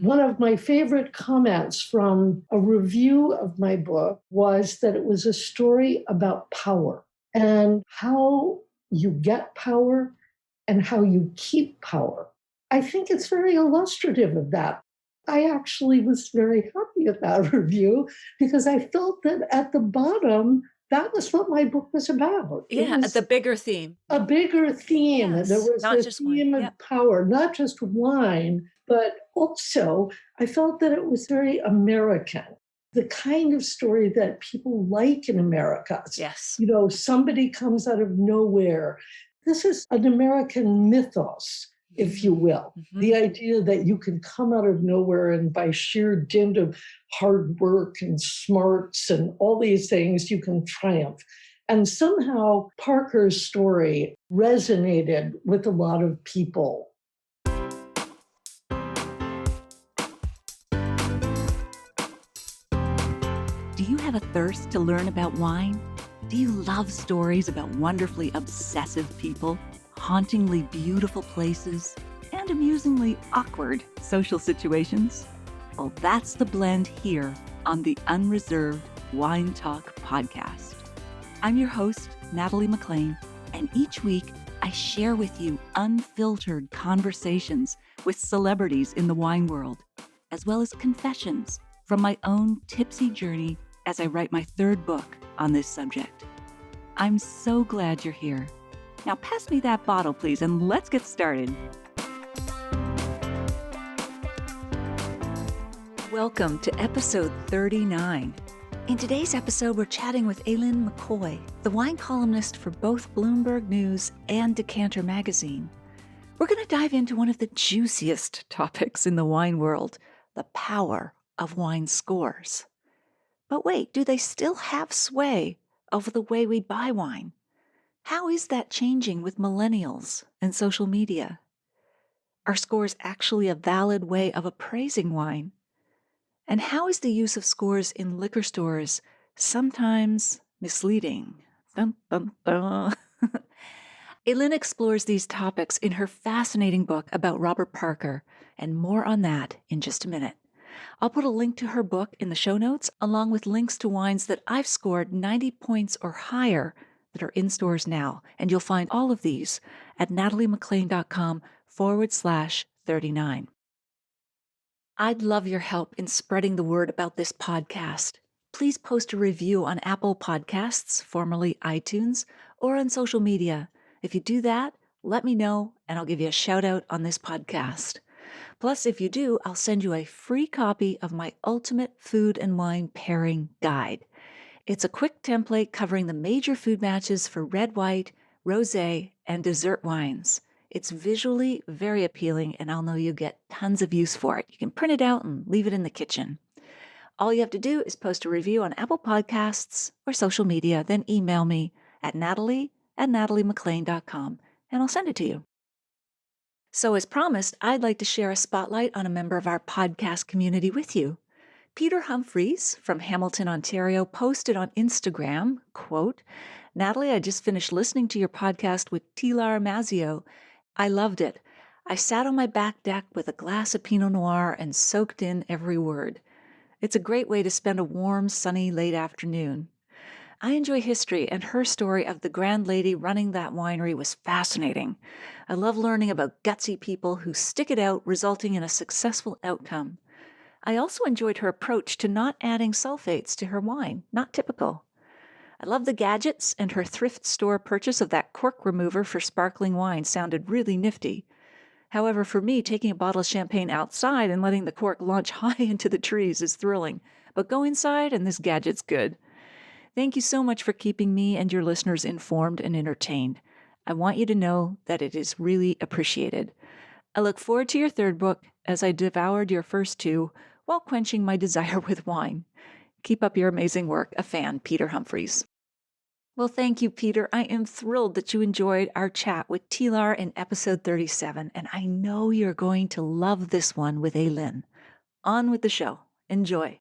One of my favorite comments from a review of my book was that it was a story about power and how you get power and how you keep power. I think it's very illustrative of that. I actually was very happy at that review because I felt that at the bottom, that was what my book was about. Yeah, It was the bigger theme. a bigger theme. Yes, There was not the just theme wine. of power, not just wine, but also I felt that it was very American, the kind of story that people like in America. Yes. You know, somebody comes out of nowhere. This is an American mythos, if you will. Mm-hmm. The idea that you can come out of nowhere and by sheer dint of hard work and smarts and all these things, you can triumph. And somehow Parker's story resonated with a lot of people. Do you have a thirst to learn about wine? Do you love stories about wonderfully obsessive people, hauntingly beautiful places, and amusingly awkward social situations? Well, that's the blend here on the Unreserved Wine Talk podcast. I'm your host, Natalie McClain, and each week I share with you unfiltered conversations with celebrities in the wine world, as well as confessions from my own tipsy journey as I write my third book on this subject. I'm so glad you're here. Now pass me that bottle, please, and let's get started. Welcome to episode 39. In today's episode, we're chatting with Elin McCoy, the wine columnist for both Bloomberg News and Decanter magazine. We're going to dive into one of the juiciest topics in the wine world, the power of wine scores. But wait, do they still have sway over the way we buy wine? How is that changing with millennials and social media? Are scores actually a valid way of appraising wine? And how is the use of scores in liquor stores sometimes misleading? Dun, dun, dun. Elin explores these topics in her fascinating book about Robert Parker, and more on that in just a minute. I'll put a link to her book in the show notes, along with links to wines that I've scored 90 points or higher that are in stores now. And you'll find all of these at nataliemcclain.com/39. I'd love your help in spreading the word about this podcast. Please post a review on Apple Podcasts, formerly iTunes, or on social media. If you do that, let me know, and I'll give you a shout out on this podcast. Plus, if you do, I'll send you a free copy of my Ultimate Food and Wine Pairing Guide. It's a quick template covering the major food matches for red, white, rosé, and dessert wines. It's visually very appealing, and I'll know you get tons of use for it. You can print it out and leave it in the kitchen. All you have to do is post a review on Apple Podcasts or social media, then email me at natalie@nataliemcclain.com, and I'll send it to you. So as promised, I'd like to share a spotlight on a member of our podcast community with you. Peter Humphreys from Hamilton, Ontario, posted on Instagram, quote, "Natalie, I just finished listening to your podcast with Tilar Mazio. I loved it. I sat on my back deck with a glass of Pinot Noir and soaked in every word. It's a great way to spend a warm, sunny, late afternoon. I enjoy history, and her story of the grand lady running that winery was fascinating. I love learning about gutsy people who stick it out, resulting in a successful outcome. I also enjoyed her approach to not adding sulfates to her wine, not typical. I love the gadgets, and her thrift store purchase of that cork remover for sparkling wine sounded really nifty. However, for me, taking a bottle of champagne outside and letting the cork launch high into the trees is thrilling. But go inside and this gadget's good. Thank you so much for keeping me and your listeners informed and entertained. I want you to know that it is really appreciated. I look forward to your third book as I devoured your first two while quenching my desire with wine. Keep up your amazing work. A fan, Peter Humphreys." Well, thank you, Peter. I am thrilled that you enjoyed our chat with Tilar in episode 37, and I know you're going to love this one with Elin. On with the show. Enjoy.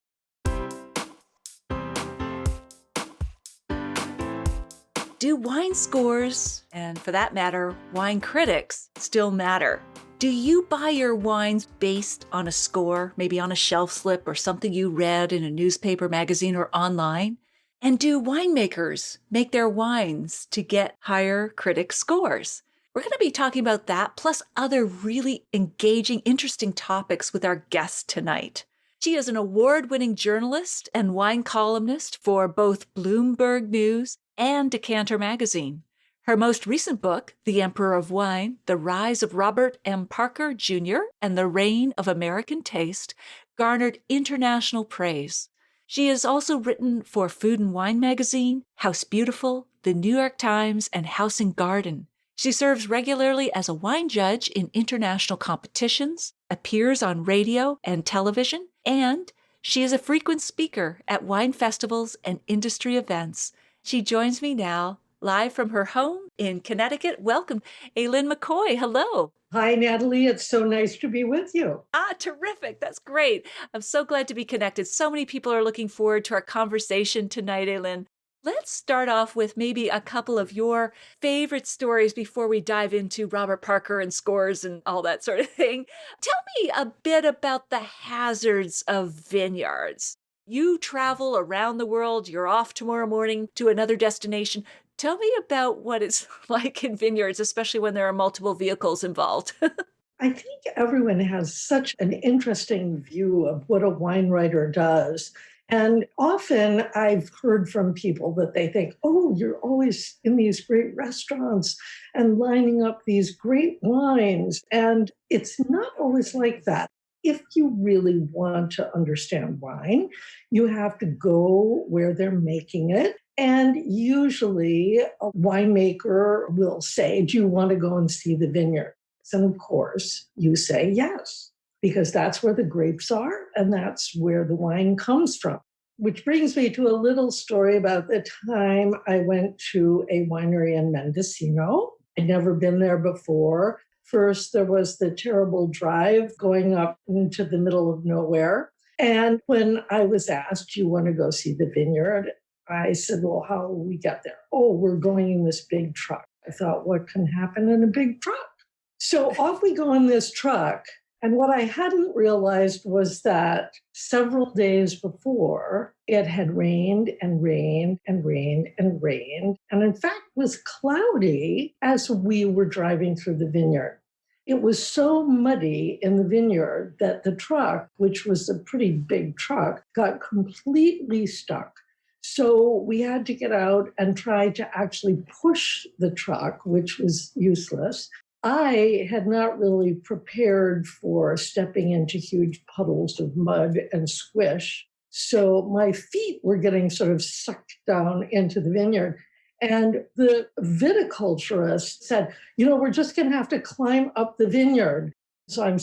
Do wine scores, and for that matter, wine critics, still matter? Do you buy your wines based on a score, maybe on a shelf slip or something you read in a newspaper, magazine, or online? And do winemakers make their wines to get higher critic scores? We're going to be talking about that, plus other really engaging, interesting topics with our guest tonight. She is an award-winning journalist and wine columnist for both Bloomberg News and Decanter magazine. Her most recent book, The Emperor of Wine, The Rise of Robert M. Parker Jr. and the Reign of American Taste, garnered international praise. She has also written for Food and Wine magazine, House Beautiful, The New York Times, and House and Garden. She serves regularly as a wine judge in international competitions, appears on radio and television, and she is a frequent speaker at wine festivals and industry events. She joins me now, live from her home in Connecticut. Welcome, Elin McCoy. Hello. Hi, Natalie. It's so nice to be with you. Terrific. That's great. I'm so glad to be connected. So many people are looking forward to our conversation tonight, Elin. Let's start off with maybe a couple of your favorite stories before we dive into Robert Parker and scores and all that sort of thing. Tell me a bit about the hazards of vineyards. You travel around the world. You're off tomorrow morning to another destination. Tell me about what it's like in vineyards, especially when there are multiple vehicles involved. I think everyone has such an interesting view of what a wine writer does. And often I've heard from people that they think, oh, you're always in these great restaurants and lining up these great wines. And it's not always like that. If you really want to understand wine, you have to go where they're making it. And usually a winemaker will say, do you want to go and see the vineyard? And of course, you say yes, because that's where the grapes are and that's where the wine comes from. Which brings me to a little story about the time I went to a winery in Mendocino. I'd never been there before. First, there was the terrible drive going up into the middle of nowhere. And when I was asked, do you want to go see the vineyard? I said, well, how will we get there? Oh, we're going in this big truck. I thought, what can happen in a big truck? So off we go in this truck. And what I hadn't realized was that several days before, it had rained and rained and rained and rained. And in fact, was cloudy as we were driving through the vineyard. It was so muddy in the vineyard that the truck, which was a pretty big truck, got completely stuck. So we had to get out and try to actually push the truck, which was useless. I had not really prepared for stepping into huge puddles of mud and squish. So my feet were getting sort of sucked down into the vineyard. And the viticulturist said, we're just going to have to climb up the vineyard. So I'm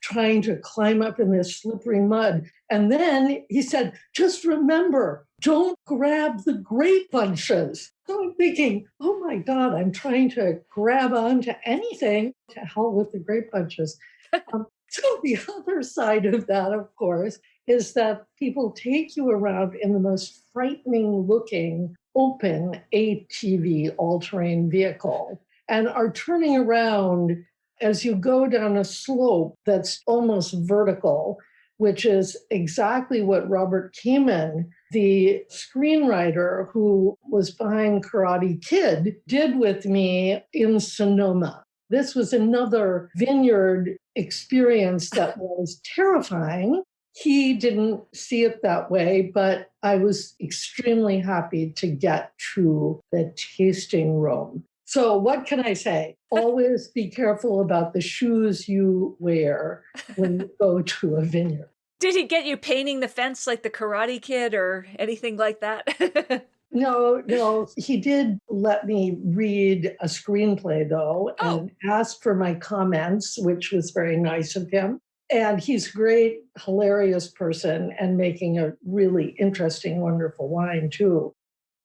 trying to climb up in this slippery mud. And then he said, just remember, don't grab the grape bunches. So I'm thinking, oh my God, I'm trying to grab onto anything. To hell with the grape bunches. So the other side of that, of course, is that people take you around in the most frightening looking open ATV, all-terrain vehicle, and are turning around as you go down a slope that's almost vertical, which is exactly what Robert Kamen, the screenwriter who was behind Karate Kid, did with me in Sonoma. This was another vineyard experience that was terrifying. He didn't see it that way, but I was extremely happy to get to the tasting room. So what can I say? Always be careful about the shoes you wear when you go to a vineyard. Did he get you painting the fence like the Karate Kid or anything like that? No, he did let me read a screenplay, though, and asked for my comments, which was very nice of him. And he's a great, hilarious person and making a really interesting, wonderful wine, too.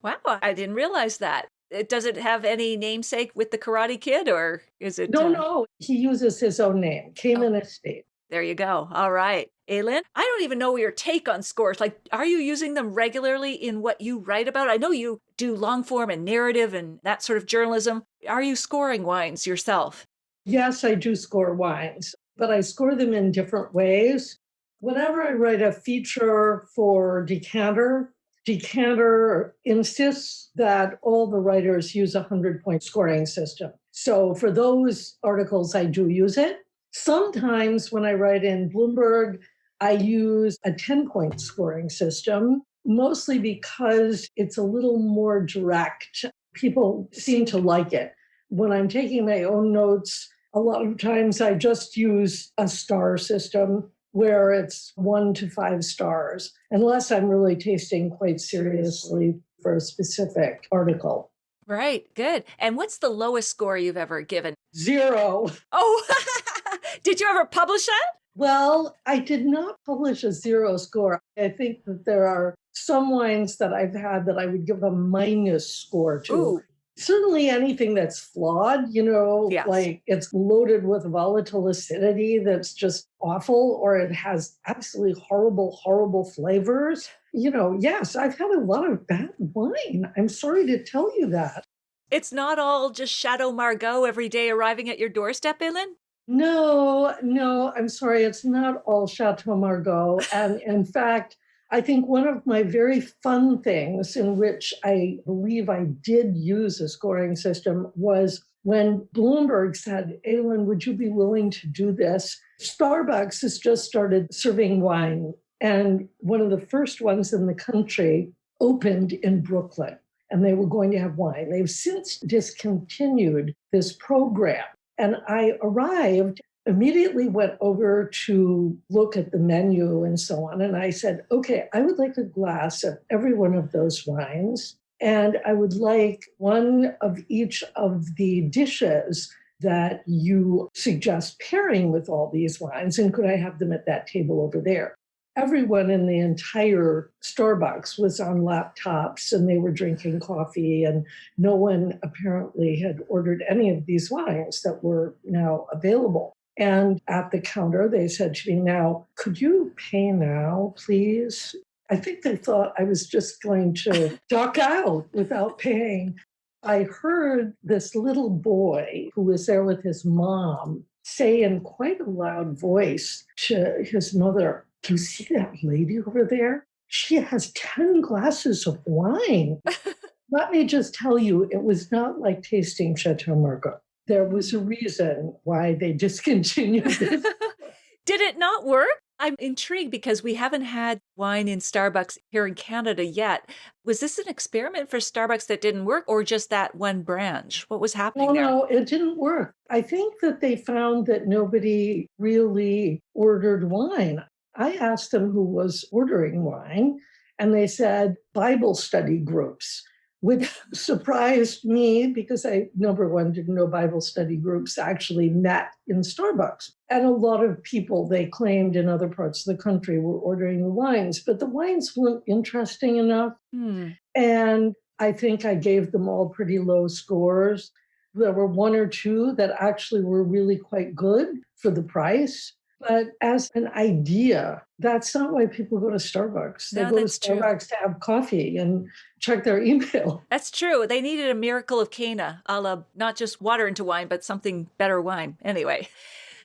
Wow, I didn't realize that. Does it have any namesake with the Karate Kid, or is it? No. He uses his own name, Kamen Estate. There you go. All right. Elin, I don't even know your take on scores. Like, are you using them regularly in what you write about? I know you do long form and narrative and that sort of journalism. Are you scoring wines yourself? Yes, I do score wines, but I score them in different ways. Whenever I write a feature for Decanter, Decanter insists that all the writers use a 100-point scoring system. So for those articles, I do use it. Sometimes when I write in Bloomberg, I use a 10-point scoring system, mostly because it's a little more direct. People seem to like it. When I'm taking my own notes, a lot of times I just use a star system where it's 1 to 5 stars, unless I'm really tasting quite seriously for a specific article. Right. Good. And what's the lowest score you've ever given? 0. Oh, did you ever publish that? Well, I did not publish a 0 score. I think that there are some wines that I've had that I would give a minus score to. Ooh. Certainly anything that's flawed, Yes. like it's loaded with volatile acidity that's just awful, or it has absolutely horrible, horrible flavors. Yes, I've had a lot of bad wine. I'm sorry to tell you that. It's not all just Chateau Margaux every day arriving at your doorstep, Elin? No, I'm sorry. It's not all Chateau Margaux. And in fact, I think one of my very fun things in which I believe I did use a scoring system was when Bloomberg said, Elin, would you be willing to do this? Starbucks has just started serving wine. And one of the first ones in the country opened in Brooklyn, and they were going to have wine. They've since discontinued this program. And I arrived, immediately went over to look at the menu and so on. And I said, okay, I would like a glass of every one of those wines. And I would like one of each of the dishes that you suggest pairing with all these wines. And could I have them at that table over there? Everyone in the entire Starbucks was on laptops and they were drinking coffee, and no one apparently had ordered any of these wines that were now available. And at the counter, they said to me, now, could you pay now, please? I think they thought I was just going to duck out without paying. I heard this little boy who was there with his mom say in quite a loud voice to his mother, do you see that lady over there? She has 10 glasses of wine. Let me just tell you, it was not like tasting Chateau Margaux. There was a reason why they discontinued this. Did it not work? I'm intrigued because we haven't had wine in Starbucks here in Canada yet. Was this an experiment for Starbucks that didn't work, or just that one branch? What was happening there? No, it didn't work. I think that they found that nobody really ordered wine. I asked them who was ordering wine, and they said Bible study groups, which surprised me because I, number one, didn't know Bible study groups actually met in Starbucks. And a lot of people, they claimed in other parts of the country, were ordering the wines, but the wines weren't interesting enough. And I think I gave them all pretty low scores. There were one or two that actually were really quite good for the price. But as an idea, that's not why people go to Starbucks. They go to Starbucks to have coffee and check their email. That's true. They needed a miracle of Cana, a la not just water into wine, but something better wine. Anyway.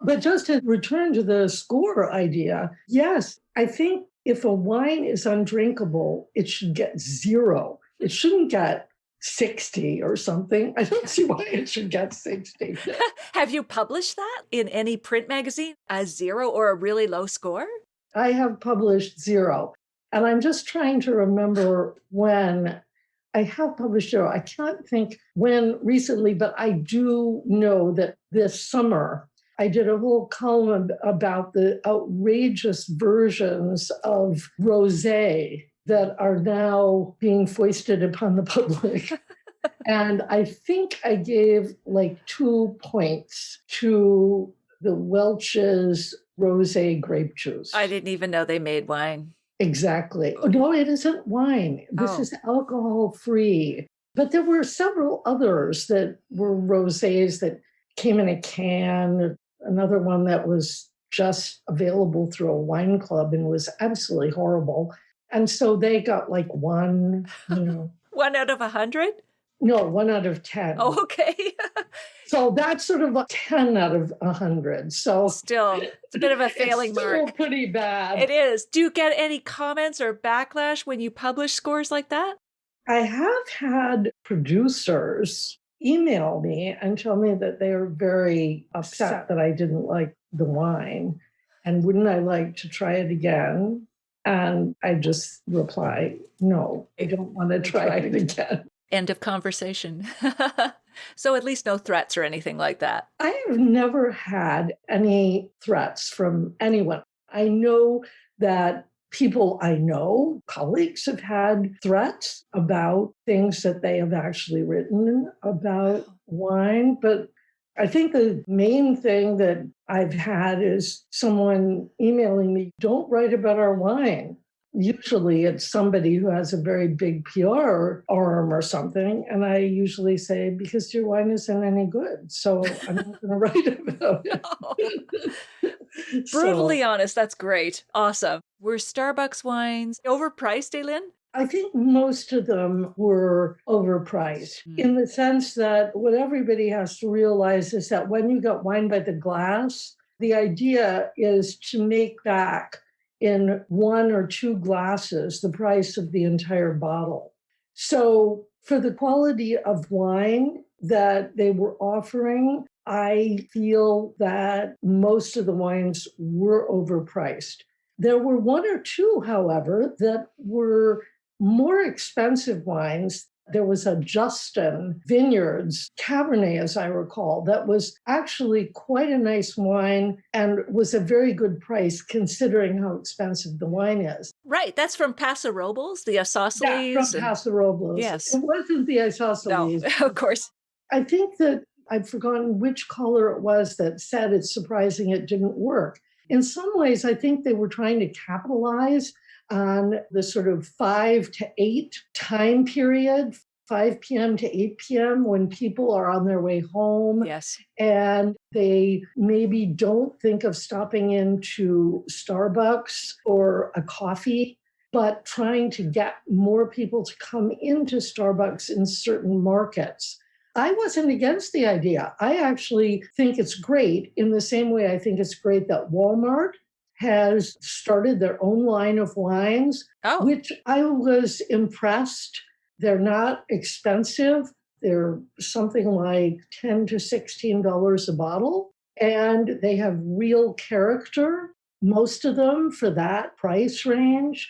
But just to return to the score idea, yes, I think if a wine is undrinkable, it should get 0. It shouldn't get 60 or something. I don't see why it should get 60. Have you published that in any print magazine? A 0 or a really low score? I have published 0. And I'm just trying to remember when I have published 0. I can't think when recently, but I do know that this summer, I did a whole column about the outrageous versions of rosé that are now being foisted upon the public. And I think I gave like 2 points to the Welch's rosé grape juice. I didn't even know they made wine. Exactly. Oh, no, it isn't wine. This is alcohol-free. But there were several others that were rosés that came in a can. Another one that was just available through a wine club and was absolutely horrible. And so they got like 1, 1 out of 100? No, 1 out of 10. Oh, okay. So that's sort of a 10 out of 100. So Still, it's a bit of a failing it's still mark. pretty bad. It is. Do you get any comments or backlash when you publish scores like that? I have had producers email me and tell me that they are very upset that I didn't like the wine and wouldn't I like to try it again? And I just reply, no, I don't want to try it again. End of conversation. So at least no threats or anything like that. I have never had any threats from anyone. I know that people I know, colleagues, have had threats about things that they have actually written about wine. But I think the main thing that I've had is someone emailing me, don't write about our wine. Usually it's somebody who has a very big PR arm or something. And I usually say, because your wine isn't any good. So I'm not going to write about it. Brutally honest. That's great. Awesome. Were Starbucks wines overpriced, Elin? I think most of them were overpriced in the sense that what everybody has to realize is that when you get wine by the glass, the idea is to make back in 1 or 2 glasses the price of the entire bottle. So for the quality of wine that they were offering, I feel that most of the wines were overpriced. There were 1 or 2, however, that were more expensive wines. There was a Justin Vineyards Cabernet, as I recall, that was actually quite a nice wine and was a very good price considering how expensive the wine is. Right. That's from Paso Robles, the isosceles. Yeah, from Paso Robles. Yes. It wasn't the isosceles. No, of course. I think that I've forgotten which color it was that said it's surprising it didn't work. In some ways, I think they were trying to capitalize on the sort of 5 to 8 time period, 5 p.m. to 8 p.m. when people are on their way home. Yes. And they maybe don't think of stopping into Starbucks or a coffee, but trying to get more people to come into Starbucks in certain markets. I wasn't against the idea. I actually think it's great in the same way I think it's great that Walmart has started their own line of wines, which I was impressed. They're not expensive. They're something like $10 to $16 a bottle, and they have real character, most of them for that price range.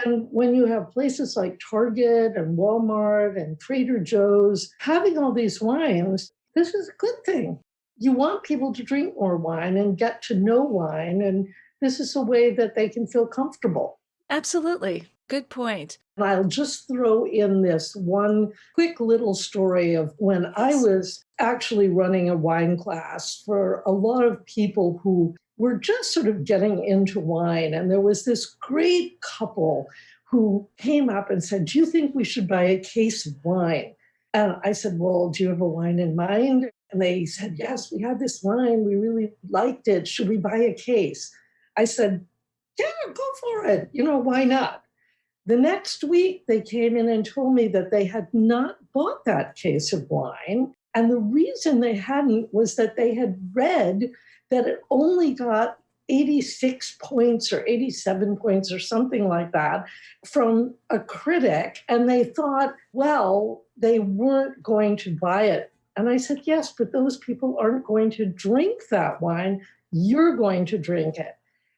And when you have places like Target and Walmart and Trader Joe's having all these wines, this is a good thing. You want people to drink more wine and get to know wine, and this is a way that they can feel comfortable. Absolutely. Good point. And I'll just throw in this one quick little story of when I was actually running a wine class for a lot of people who were just sort of getting into wine. And there was this great couple who came up and said, do you think we should buy a case of wine? And I said, well, do you have a wine in mind? And they said, yes, we had this wine. We really liked it. Should we buy a case? I said, yeah, go for it. Why not? The next week, they came in and told me that they had not bought that case of wine. And the reason they hadn't was that they had read that it only got 86 points or 87 points or something like that from a critic. And they thought, well, they weren't going to buy it. And I said, yes, but those people aren't going to drink that wine. You're going to drink it.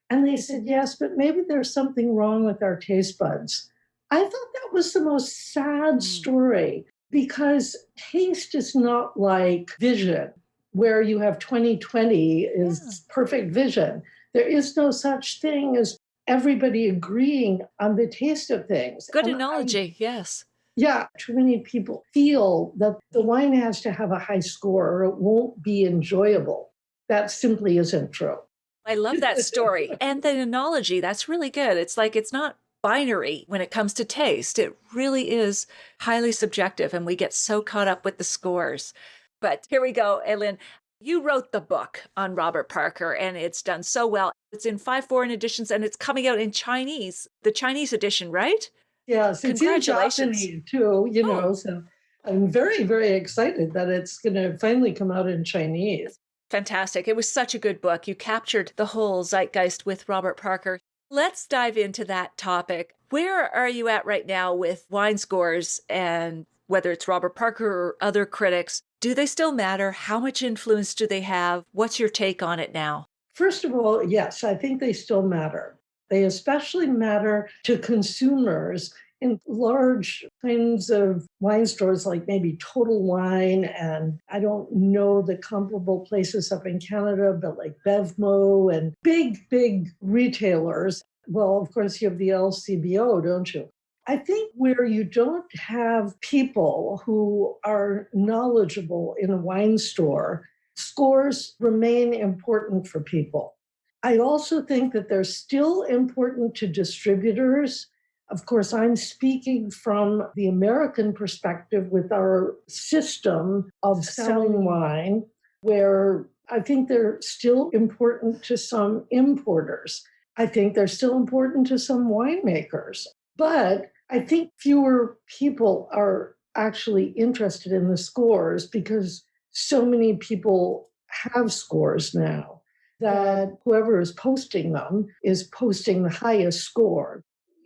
And they said, yes, but maybe there's something wrong with our taste buds. I thought that was the most sad story because taste is not like vision, where you have 20/20 is perfect vision. There is no such thing as everybody agreeing on the taste of things. Good analogy, yes. Yeah, too many people feel that the wine has to have a high score or it won't be enjoyable. That simply isn't true. I love that story. And the analogy, that's really good. It's like it's not binary when it comes to taste. It really is highly subjective, and we get so caught up with the scores. But here we go, Elin. You wrote the book on Robert Parker, and it's done so well. It's in 5 foreign editions, and it's coming out in Chinese, the Chinese edition, right? Yes, it's in Japanese too, So I'm very, very excited that it's going to finally come out in Chinese. Fantastic. It was such a good book. You captured the whole zeitgeist with Robert Parker. Let's dive into that topic. Where are you at right now with wine scores, and whether it's Robert Parker or other critics? Do they still matter? How much influence do they have? What's your take on it now? First of all, yes, I think they still matter. They especially matter to consumers in large kinds of wine stores like maybe Total Wine, and I don't know the comparable places up in Canada, but like Bevmo and big retailers. Well, of course, you have the LCBO, don't you? I think where you don't have people who are knowledgeable in a wine store, scores remain important for people. I also think that they're still important to distributors. Of course, I'm speaking from the American perspective with our system of selling wine, where I think they're still important to some importers. I think they're still important to some winemakers. But I think fewer people are actually interested in the scores because so many people have scores now that whoever is posting them is posting the highest score.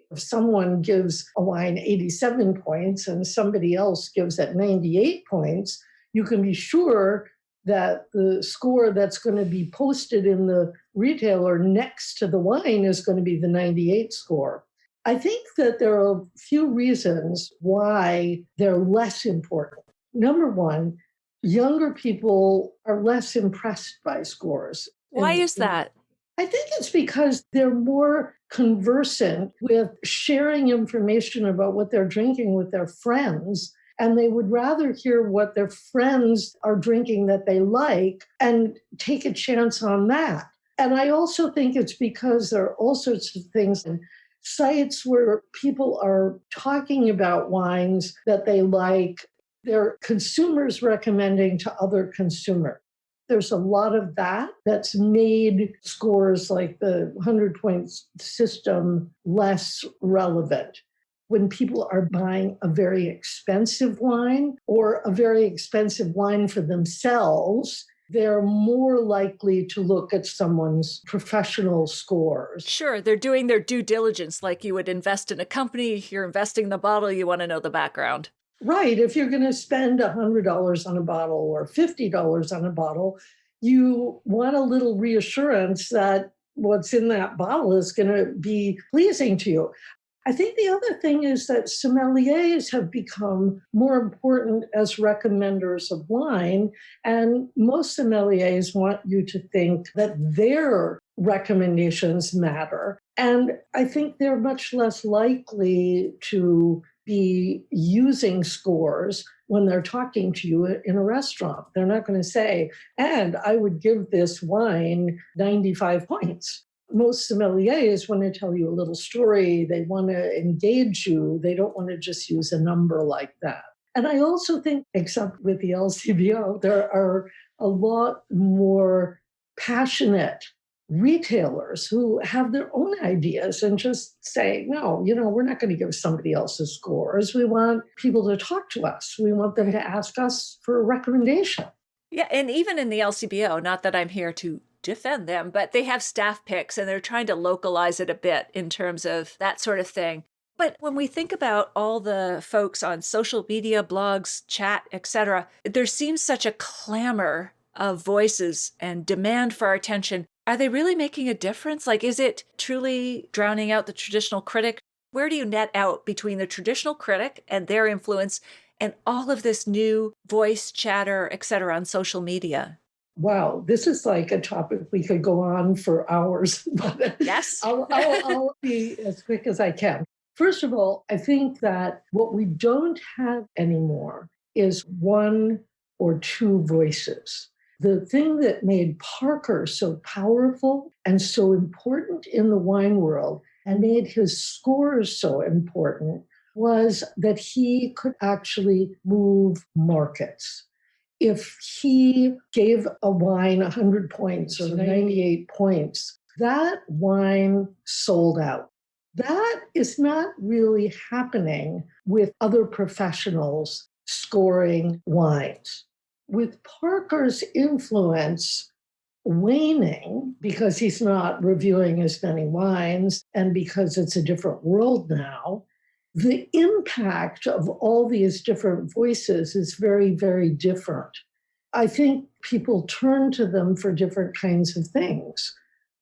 If someone gives a wine 87 points and somebody else gives it 98 points, you can be sure that the score that's going to be posted in the retailer next to the wine is going to be the 98 score. I think that there are a few reasons why they're less important. Number one, younger people are less impressed by scores. Why is that? I think it's because they're more conversant with sharing information about what they're drinking with their friends, and they would rather hear what their friends are drinking that they like and take a chance on that. And I also think it's because there are all sorts of things and sites where people are talking about wines that they like. They're consumers recommending to other consumers. There's a lot of that that's made scores like the 100 points system less relevant. When people are buying a very expensive wine or a very expensive wine for themselves, they're more likely to look at someone's professional scores. Sure, they're doing their due diligence like you would invest in a company. You're investing in the bottle, you want to know the background. Right. If you're going to spend $100 on a bottle or $50 on a bottle, you want a little reassurance that what's in that bottle is going to be pleasing to you. I think the other thing is that sommeliers have become more important as recommenders of wine, and most sommeliers want you to think that their recommendations matter. And I think they're much less likely to be using scores when they're talking to you in a restaurant. They're not going to say, and I would give this wine 95 points. Most sommeliers want to tell you a little story. They want to engage you. They don't want to just use a number like that. And I also think, except with the LCBO, there are a lot more passionate retailers who have their own ideas and just say, no, we're not going to give somebody else's scores. We want people to talk to us. We want them to ask us for a recommendation. Yeah, and even in the LCBO, not that I'm here to defend them, but they have staff picks and they're trying to localize it a bit in terms of that sort of thing. But when we think about all the folks on social media, blogs, chat, etc., there seems such a clamor of voices and demand for our attention. Are they really making a difference? Like, is it truly drowning out the traditional critic? Where do you net out between the traditional critic and their influence and all of this new voice, chatter, etc. on social media? Wow, this is like a topic we could go on for hours. But yes. I'll be as quick as I can. First of all, I think that what we don't have anymore is one or two voices. The thing that made Parker so powerful and so important in the wine world and made his scores so important was that he could actually move markets. If he gave a wine 100 points or 98 points, that wine sold out. That is not really happening with other professionals scoring wines. With Parker's influence waning because he's not reviewing as many wines and because it's a different world now, the impact of all these different voices is very, very different. I think people turn to them for different kinds of things.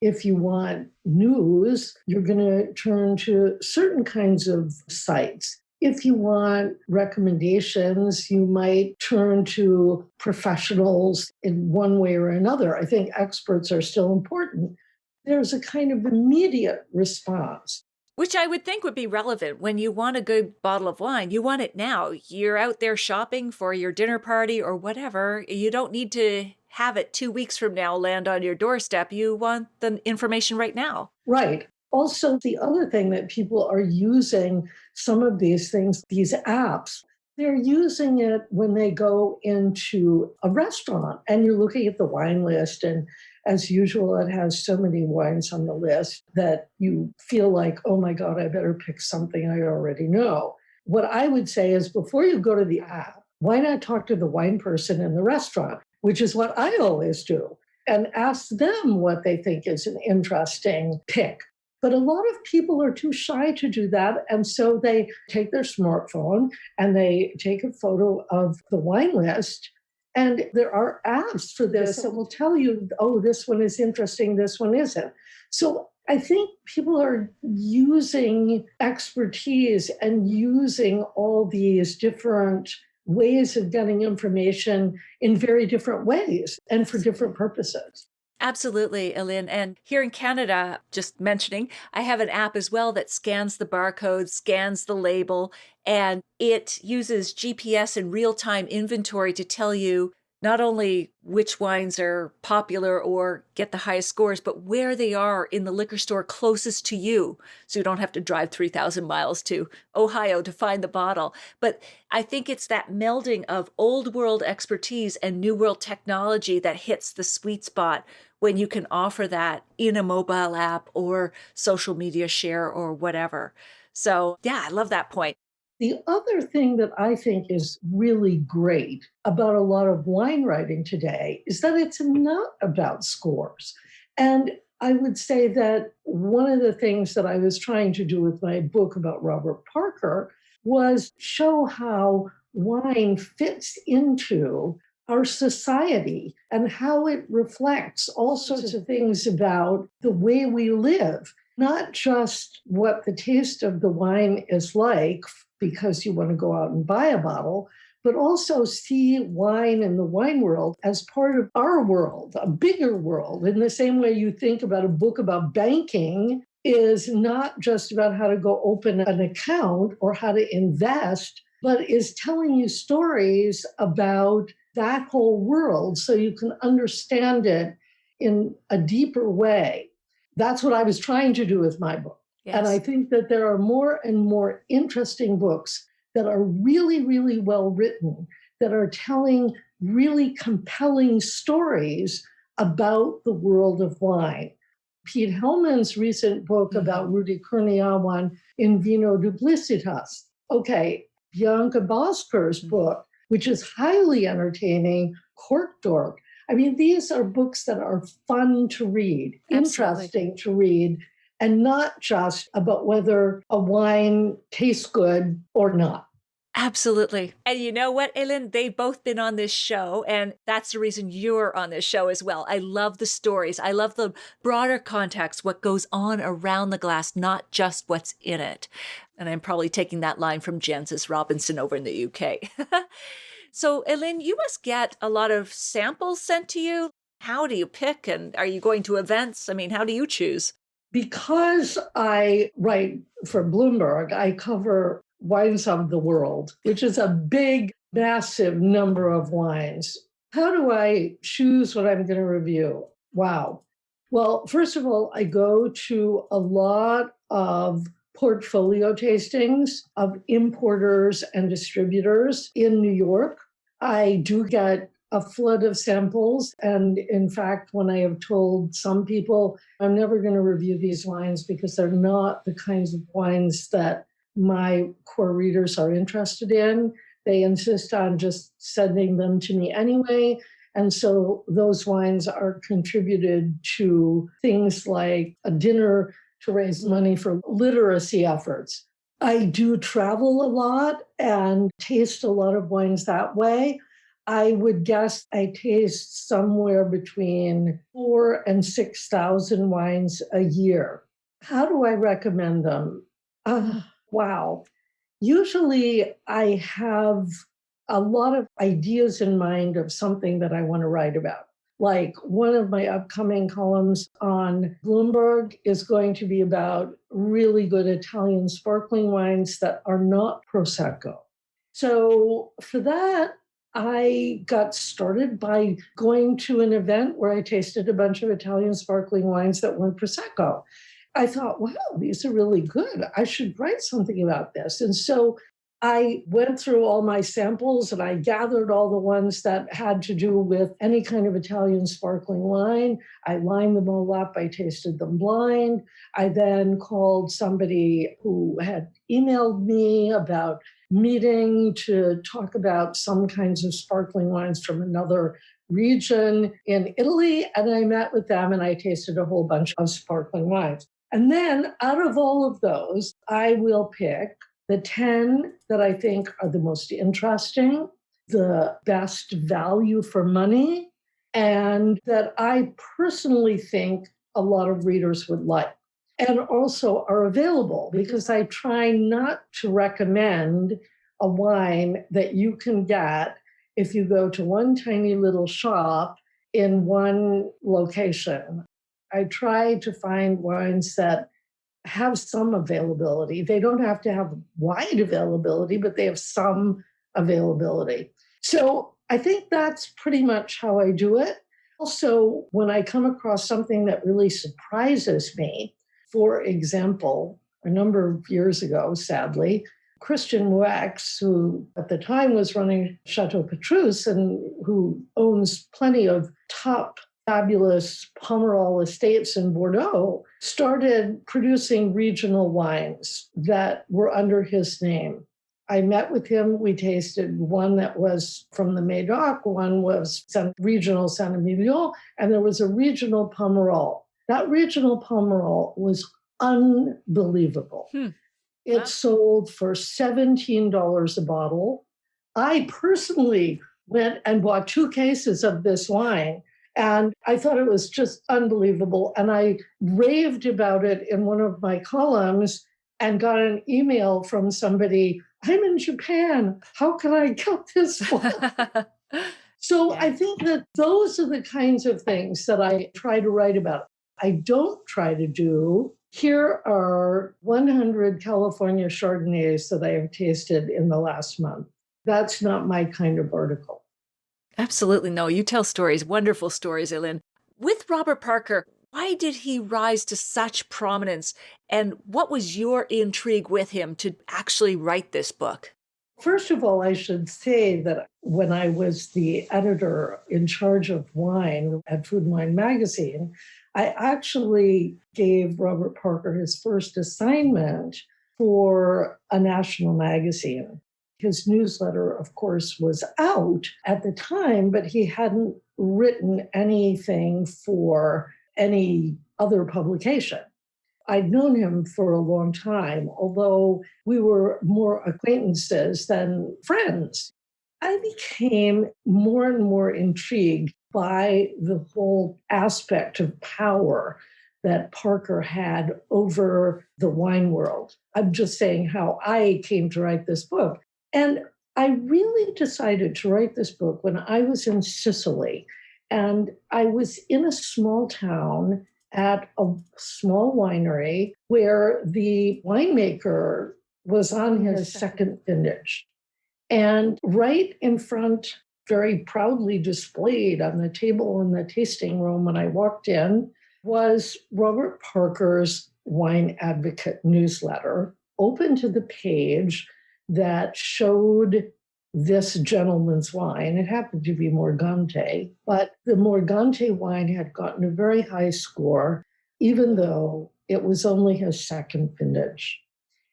If you want news, you're going to turn to certain kinds of sites. If you want recommendations, you might turn to professionals in one way or another. I think experts are still important. There's a kind of immediate response. Which I would think would be relevant when you want a good bottle of wine. You want it now. You're out there shopping for your dinner party or whatever. You don't need to have it 2 weeks from now land on your doorstep. You want the information right now. Right. Also, the other thing that people are using some of these things, these apps, they're using it when they go into a restaurant and you're looking at the wine list. And as usual, it has so many wines on the list that you feel like, oh my God, I better pick something I already know. What I would say is before you go to the app, why not talk to the wine person in the restaurant, which is what I always do, and ask them what they think is an interesting pick. But a lot of people are too shy to do that. And so they take their smartphone and they take a photo of the wine list. And there are apps for this that will tell you, oh, this one is interesting, this one isn't. So I think people are using expertise and using all these different ways of getting information in very different ways and for different purposes. Absolutely, Elin. And here in Canada, just mentioning, I have an app as well that scans the barcode, scans the label, and it uses GPS and real-time inventory to tell you not only which wines are popular or get the highest scores, but where they are in the liquor store closest to you. So you don't have to drive 3,000 miles to Ohio to find the bottle. But I think it's that melding of old world expertise and new world technology that hits the sweet spot when you can offer that in a mobile app or social media share or whatever. So yeah, I love that point. The other thing that I think is really great about a lot of wine writing today is that it's not about scores. And I would say that one of the things that I was trying to do with my book about Robert Parker was show how wine fits into our society and how it reflects all sorts of things about the way we live, not just what the taste of the wine is like because you want to go out and buy a bottle, but also see wine and the wine world as part of our world, a bigger world. In the same way you think about a book about banking is not just about how to go open an account or how to invest, but is telling you stories about that whole world so you can understand it in a deeper way. That's what I was trying to do with my book. Yes. And I think that there are more and more interesting books that are really, really well written, that are telling really compelling stories about the world of wine. Pete Hellman's recent book about Rudy Kurniawan in Vino Duplicitas. Okay, Bianca Bosker's book, which is highly entertaining, Cork Dork. I mean, these are books that are fun to read, interesting to read, and not just about whether a wine tastes good or not. Absolutely. And you know what, Elin? They've both been on this show, and that's the reason you're on this show as well. I love the stories. I love the broader context, what goes on around the glass, not just what's in it. And I'm probably taking that line from Jancis Robinson over in the UK. So, Elin, you must get a lot of samples sent to you. How do you pick? And are you going to events? I mean, how do you choose? Because I write for Bloomberg, I cover wines of the world, which is a big, massive number of wines. How do I choose what I'm going to review? Wow. Well, first of all, I go to a lot of portfolio tastings of importers and distributors in New York. I do get a flood of samples. And in fact, when I have told some people, I'm never going to review these wines because they're not the kinds of wines that my core readers are interested in, they insist on just sending them to me anyway. And so those wines are contributed to things like a dinner to raise money for literacy efforts. I do travel a lot and taste a lot of wines that way. I would guess I taste somewhere between 4,000 and 6,000 wines a year. How do I recommend them? Wow. Usually I have a lot of ideas in mind of something that I want to write about. Like one of my upcoming columns on Bloomberg is going to be about really good Italian sparkling wines that are not Prosecco. So for that, I got started by going to an event where I tasted a bunch of Italian sparkling wines that weren't Prosecco. I thought, wow, these are really good. I should write something about this. And so I went through all my samples and I gathered all the ones that had to do with any kind of Italian sparkling wine. I lined them all up. I tasted them blind. I then called somebody who had emailed me about meeting to talk about some kinds of sparkling wines from another region in Italy. And I met with them and I tasted a whole bunch of sparkling wines. And then out of all of those, I will pick the 10 that I think are the most interesting, the best value for money, and that I personally think a lot of readers would like, and also are available, because I try not to recommend a wine that you can get if you go to one tiny little shop in one location. I try to find wines that have some availability. They don't have to have wide availability, but they have some availability. So I think that's pretty much how I do it. Also, when I come across something that really surprises me, for example, a number of years ago, sadly, Christian Wex, who at the time was running Chateau Petrus and who owns plenty of top fabulous Pomerol estates in Bordeaux, started producing regional wines that were under his name. I met with him. We tasted one that was from the Médoc, one was regional Saint-Emilion, and there was a regional Pomerol. That regional Pomerol was unbelievable. It sold for $17 a bottle. I personally went and bought 2 cases of this wine, and I thought it was just unbelievable. And I raved about it in one of my columns and got an email from somebody, I'm in Japan. How can I get this one? So I think that those are the kinds of things that I try to write about. I don't try to do, here are 100 California Chardonnays that I have tasted in the last month. That's not my kind of article. Absolutely no. You tell stories, wonderful stories, Elin. With Robert Parker, why did he rise to such prominence? And what was your intrigue with him to actually write this book? First of all, I should say that when I was the editor in charge of wine at Food and Wine magazine, I actually gave Robert Parker his first assignment for a national magazine. His newsletter, of course, was out at the time, but he hadn't written anything for any other publication. I'd known him for a long time, although we were more acquaintances than friends. I became more and more intrigued by the whole aspect of power that Parker had over the wine world. I'm just saying how I came to write this book. And I really decided to write this book when I was in Sicily. And I was in a small town at a small winery where the winemaker was on his second vintage. And right in front, very proudly displayed on the table in the tasting room when I walked in, was Robert Parker's Wine Advocate newsletter, open to the page that showed this gentleman's wine. It happened to be Morgante, but the Morgante wine had gotten a very high score, even though it was only his second vintage.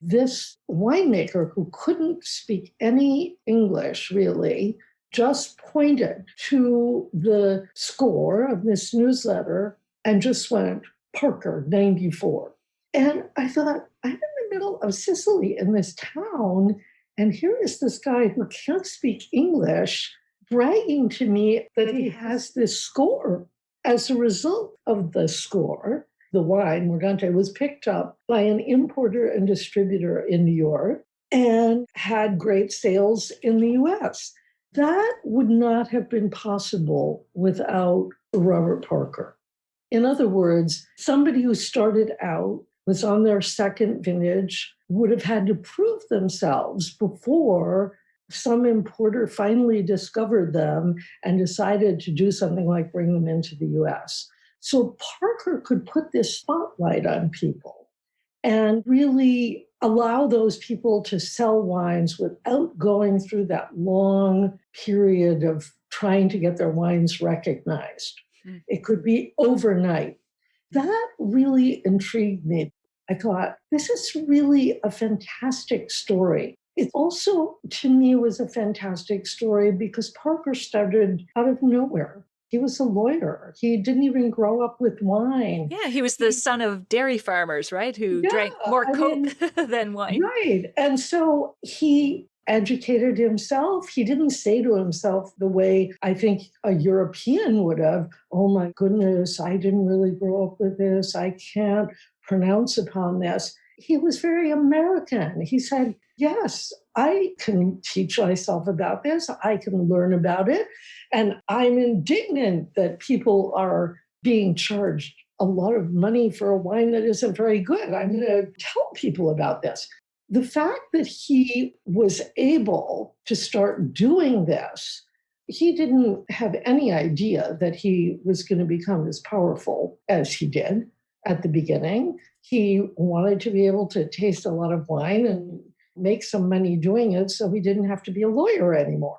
this winemaker who couldn't speak any English really just pointed to the score of this newsletter and just went, Parker, 94. And I thought, I'm in the middle of Sicily in this town, and here is this guy who can't speak English bragging to me that he has this score. As a result of the score, the wine, Morgante, was picked up by an importer and distributor in New York and had great sales in the US. That would not have been possible without Robert Parker. In other words, somebody who started out, was on their second vintage, would have had to prove themselves before some importer finally discovered them and decided to do something like bring them into the US. So Parker could put this spotlight on people and really allow those people to sell wines without going through that long period of trying to get their wines recognized. It could be overnight. That really intrigued me. I thought, this is really a fantastic story. It also, to me, was a fantastic story because Parker started out of nowhere. He was a lawyer. He didn't even grow up with wine. Yeah, he was the son of dairy farmers, right? Who drank more Coke than wine. Right. And so he educated himself. He didn't say to himself the way I think a European would have, oh my goodness, I didn't really grow up with this. I can't pronounce upon this. He was very American. He said, yes, I can teach myself about this. I can learn about it. And I'm indignant that people are being charged a lot of money for a wine that isn't very good. I'm going to tell people about this. The fact that he was able to start doing this, he didn't have any idea that he was going to become as powerful as he did at the beginning. He wanted to be able to taste a lot of wine and make some money doing it so he didn't have to be a lawyer anymore.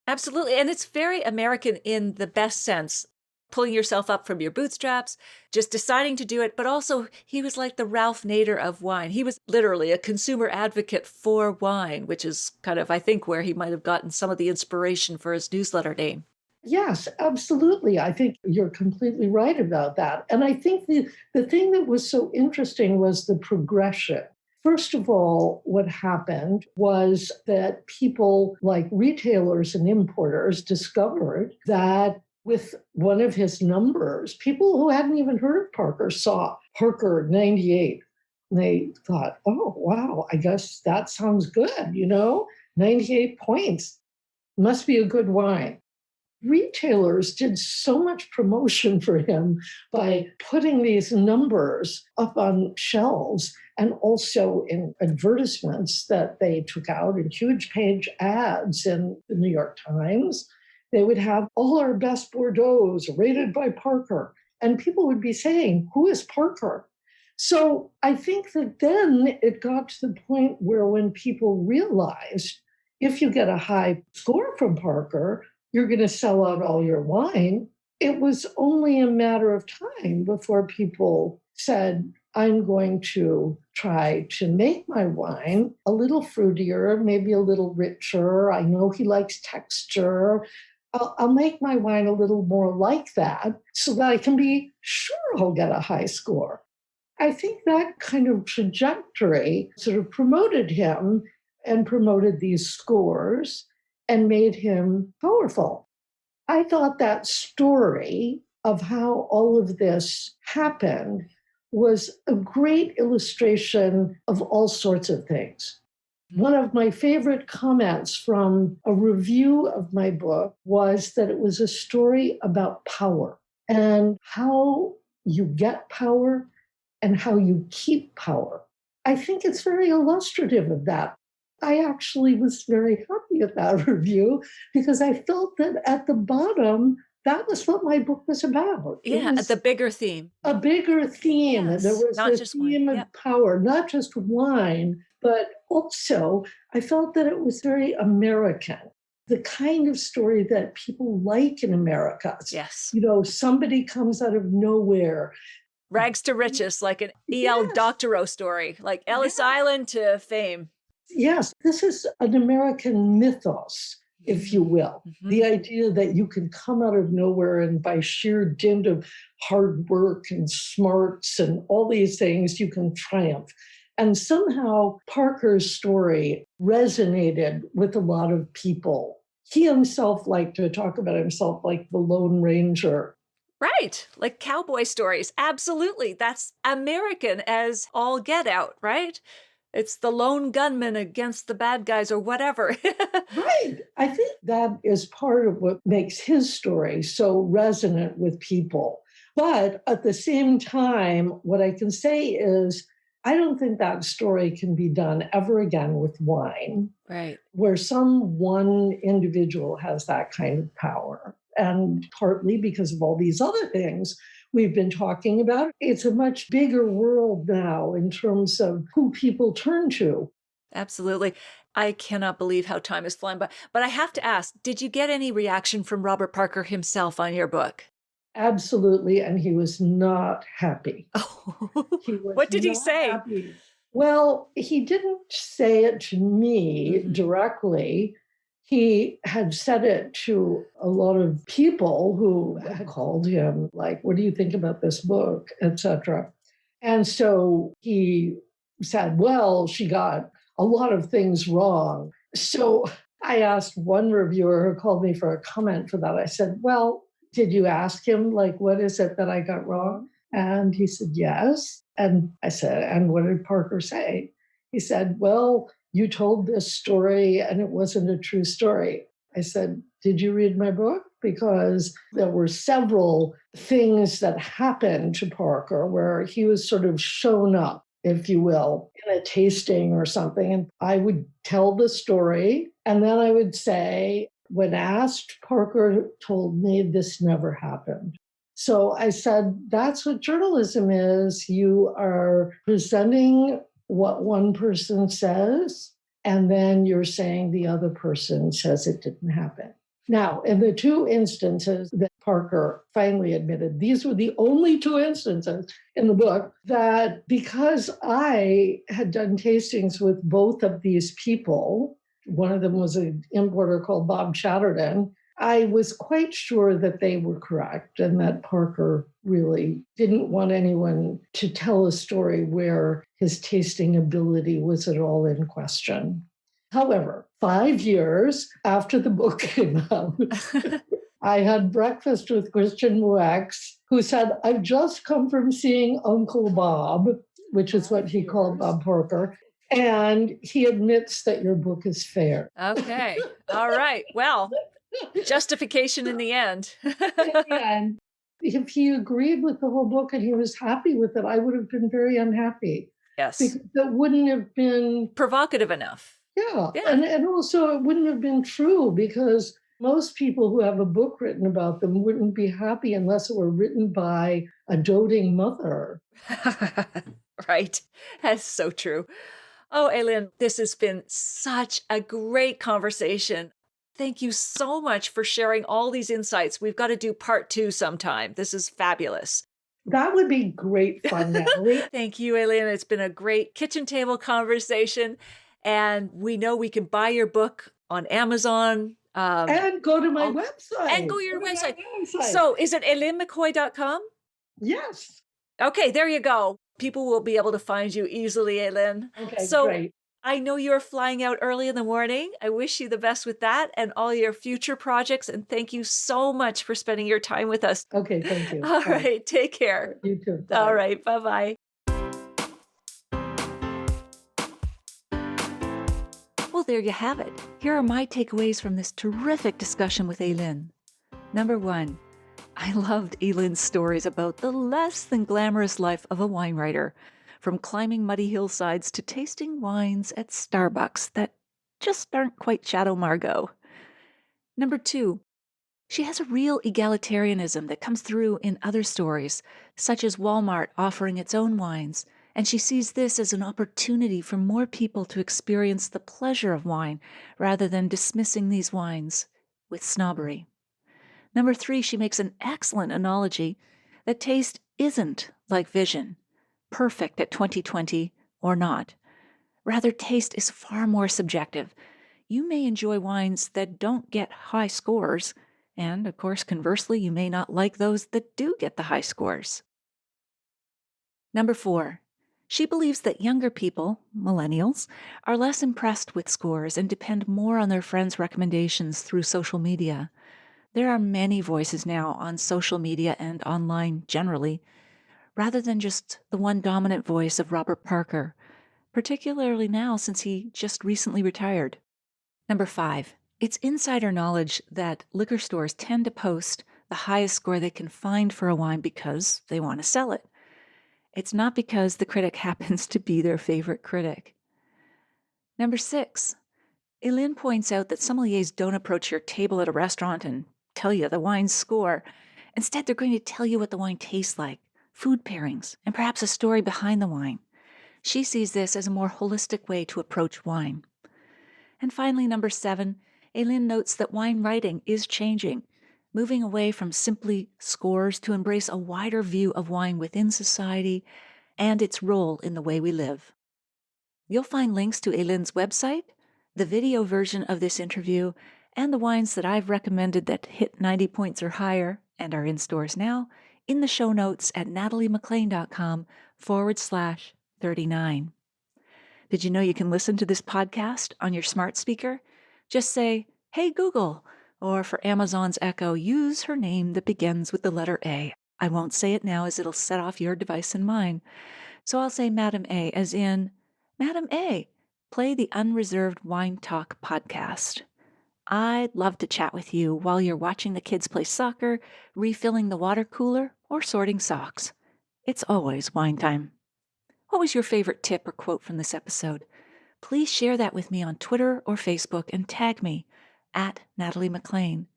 Absolutely. And it's very American in the best sense. Pulling yourself up from your bootstraps, just deciding to do it. But also, he was like the Ralph Nader of wine. He was literally a consumer advocate for wine, which is kind of, I think, where he might have gotten some of the inspiration for his newsletter name. Yes, absolutely. I think you're completely right about that. And I think the thing that was so interesting was the progression. First of all, what happened was that people like retailers and importers discovered that with one of his numbers, people who hadn't even heard of Parker saw Parker 98. And they thought, oh, wow, I guess that sounds good, 98 points. Must be a good wine. Retailers did so much promotion for him by putting these numbers up on shelves and also in advertisements that they took out in huge page ads in the New York Times. They would have all our best Bordeaux's rated by Parker. And people would be saying, who is Parker? So I think that then it got to the point where when people realized if you get a high score from Parker, you're going to sell out all your wine. It was only a matter of time before people said, I'm going to try to make my wine a little fruitier, maybe a little richer. I know he likes texture. I'll make my wine a little more like that so that I can be sure I'll get a high score. I think that kind of trajectory sort of promoted him and promoted these scores and made him powerful. I thought that story of how all of this happened was a great illustration of all sorts of things. One of my favorite comments from a review of my book was that it was a story about power and how you get power and how you keep power. I think it's very illustrative of that. I actually was very happy at that review because I felt that at the bottom, that was what my book was about. Yeah, the bigger theme. A bigger theme. Yes, There was not the just theme wine. of power, not just wine, but also I felt that it was very American. The kind of story that people like in America. Yes. Somebody comes out of nowhere. Rags to riches, like an E.L. Yes. Doctorow story, like Ellis Island to fame. Yes, this is an American mythos, if you will. Mm-hmm. The idea that you can come out of nowhere and by sheer dint of hard work and smarts and all these things, you can triumph. And somehow Parker's story resonated with a lot of people. He himself liked to talk about himself like the Lone Ranger. Right. Like cowboy stories. Absolutely. That's American as all get out, right? It's the lone gunman against the bad guys or whatever. Right. I think that is part of what makes his story so resonant with people. But at the same time, what I can say is, I don't think that story can be done ever again with wine, Right. where some one individual has that kind of power. And partly because of all these other things we've been talking about, it's a much bigger world now in terms of who people turn to. Absolutely. I cannot believe how time is flying by. But I have to ask, did you get any reaction from Robert Parker himself on your book? Absolutely. And he was not happy. Oh, He was what did he not say? happy. Well, he didn't say it to me directly. He had said it to a lot of people who had called him, like, what do you think about this book, etc. And so he said, well, she got a lot of things wrong. So I asked one reviewer who called me for a comment for that. I said, well, did you ask him, like, what is it that I got wrong? And he said, yes. And I said, and what did Parker say? He said, well, you told this story and it wasn't a true story. I said, did you read my book? Because there were several things that happened to Parker where he was sort of shown up, if you will, in a tasting or something. And I would tell the story. And then I would say, when asked, Parker told me this never happened. So I said, that's what journalism is. You are presenting what one person says, and then you're saying the other person says it didn't happen. Now, in the two instances that Parker finally admitted, these were the only two instances in the book that because I had done tastings with both of these people, one of them was an importer called Bob Chatterton, I was quite sure that they were correct and that Parker really didn't want anyone to tell a story where his tasting ability was at all in question. However, 5 years after the book came out, I had breakfast with Christian Muex, who said, I've just come from seeing Uncle Bob, which is what he called Bob Parker. And he admits that your book is fair. Okay. All right. Well, justification in the end. And if he agreed with the whole book and he was happy with it, I would have been very unhappy. Yes. Because that wouldn't have been provocative enough. Yeah. And also it wouldn't have been true because most people who have a book written about them wouldn't be happy unless it were written by a doting mother. Right. That's so true. Oh, Elin, this has been such a great conversation. Thank you so much for sharing all these insights. We've got to do part 2 sometime. This is fabulous. That would be great fun, Natalie. Thank you, Elin. It's been a great kitchen table conversation. And we know we can buy your book on Amazon. And go to my website. And go to your website. So is it elinmccoy.com? Yes. Okay, there you go. People will be able to find you easily, Elin. Okay, so great. I know you're flying out early in the morning. I wish you the best with that and all your future projects. And thank you so much for spending your time with us. Okay, thank you. All right, take care. You too. Bye. All right, bye-bye. Well, there you have it. Here are my takeaways from this terrific discussion with Elin. Number 1, I loved Elin's stories about the less than glamorous life of a wine writer, from climbing muddy hillsides to tasting wines at Starbucks that just aren't quite Chateau Margaux. Number 2, she has a real egalitarianism that comes through in other stories, such as Walmart offering its own wines, and she sees this as an opportunity for more people to experience the pleasure of wine rather than dismissing these wines with snobbery. Number 3, she makes an excellent analogy that taste isn't like vision, perfect at 20/20 or not. Rather, taste is far more subjective. You may enjoy wines that don't get high scores, and of course, conversely, you may not like those that do get the high scores. Number 4, she believes that younger people, millennials, are less impressed with scores and depend more on their friends' recommendations through social media. There are many voices now on social media and online generally, rather than just the one dominant voice of Robert Parker, particularly now since he just recently retired. Number 5, it's insider knowledge that liquor stores tend to post the highest score they can find for a wine because they want to sell it. It's not because the critic happens to be their favorite critic. Number 6, Elin points out that sommeliers don't approach your table at a restaurant and tell you the wine's score. Instead, they're going to tell you what the wine tastes like, food pairings, and perhaps a story behind the wine. She sees this as a more holistic way to approach wine. And finally, number 7, Elin notes that wine writing is changing, moving away from simply scores to embrace a wider view of wine within society and its role in the way we live. You'll find links to Elin's website, the video version of this interview, and the wines that I've recommended that hit 90 points or higher and are in stores now in the show notes at nataliemcclain.com/39. Did you know you can listen to this podcast on your smart speaker? Just say, "Hey Google," or for Amazon's Echo, use her name that begins with the letter A. I won't say it now as it'll set off your device and mine. So I'll say Madam A, as in, Madam A, play the Unreserved Wine Talk podcast. I'd love to chat with you while you're watching the kids play soccer, refilling the water cooler, or sorting socks. It's always wine time. What was your favorite tip or quote from this episode? Please share that with me on Twitter or Facebook and tag me at Natalie McClain.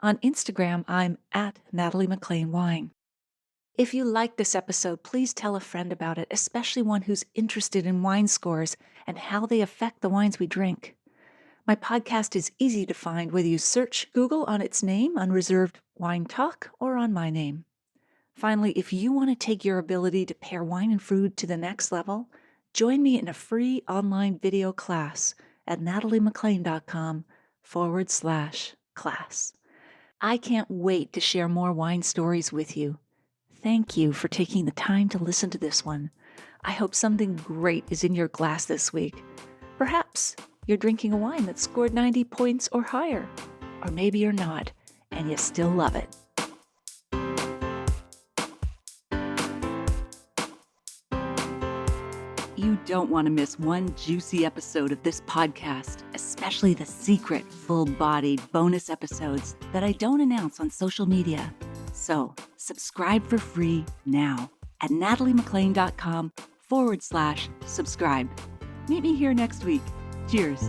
On Instagram, I'm at Natalie McClain Wine. If you like this episode, please tell a friend about it, especially one who's interested in wine scores and how they affect the wines we drink. My podcast is easy to find whether you search Google on its name, Unreserved Wine Talk, or on my name. Finally, if you want to take your ability to pair wine and food to the next level, join me in a free online video class at nataliemcclain.com/class. I can't wait to share more wine stories with you. Thank you for taking the time to listen to this one. I hope something great is in your glass this week. Perhaps you're drinking a wine that scored 90 points or higher. Or maybe you're not, and you still love it. You don't want to miss one juicy episode of this podcast, especially the secret, full-bodied bonus episodes that I don't announce on social media. So, subscribe for free now at nataliemcclain.com/subscribe. Meet me here next week. Cheers.